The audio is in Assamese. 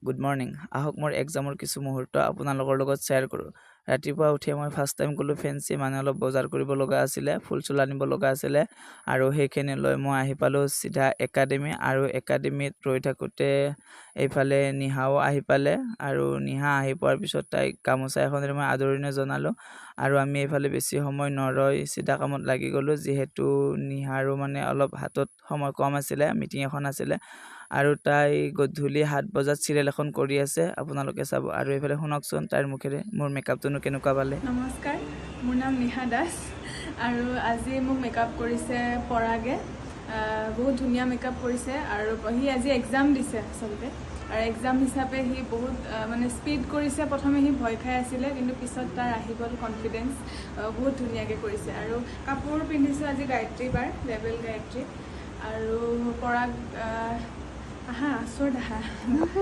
Good morning. আহক মোৰ এক্সামৰ কিছু মুহূৰ্ত আপোনালোকৰ লগত শ্বেয়াৰ কৰোঁ। ৰাতিপুৱা উঠিয়ে মই ফাৰ্ষ্ট টাইম গ'লোঁ ফেঞ্চি, মানে অলপ বজাৰ কৰিব লগা আছিলে, ফুল চুল আনিব লগা আছিলে, আৰু সেইখিনি লৈ মই আহি পালোঁ চিধা একাডেমি। আৰু একাডেমিত ৰৈ থাকোঁতে এইফালে নিহাও আহি পালে, আৰু নিহা আহি পোৱাৰ পিছত তাইক গামোচা এখনেৰে মই আদৰণি জনালোঁ। আৰু আমি এইফালে বেছি সময় নৰৈ চিধা কামত লাগি গ'লোঁ, যিহেতু নিহাৰো মানে অলপ হাতত সময় কম আছিলে, মিটিং এখন আছিলে। আৰু তাই গধূলি 7 বজাত চিৰিয়েল এখন কৰি আছে, আপোনালোকে চাব। আৰু এইফালে শুনকচোন তাইৰ মুখেৰে মোৰ মেকআপটোনো কেনেকুৱা পালে। নমস্কাৰ, মোৰ নাম নিহা দাস, আৰু আজি মোক মেকআপ কৰিছে পৰাগে। বহুত ধুনীয়া মেকআপ কৰিছে, আৰু সি আজি এক্সাম দিছে আচলতে। আৰু এক্সাম হিচাপে সি বহুত মানে স্পীড কৰিছে। প্ৰথমে সি ভয় খাই আছিলে, কিন্তু পিছত তাৰ আহি গ'ল কনফিডেঞ্চ। বহুত ধুনীয়াকৈ কৰিছে। আৰু কাপোৰ পিন্ধিছোঁ আজি গায়ত্ৰী বাৰ, লেবেল গায়ত্ৰী। আৰু পৰাগ আহা আচৰিত আহা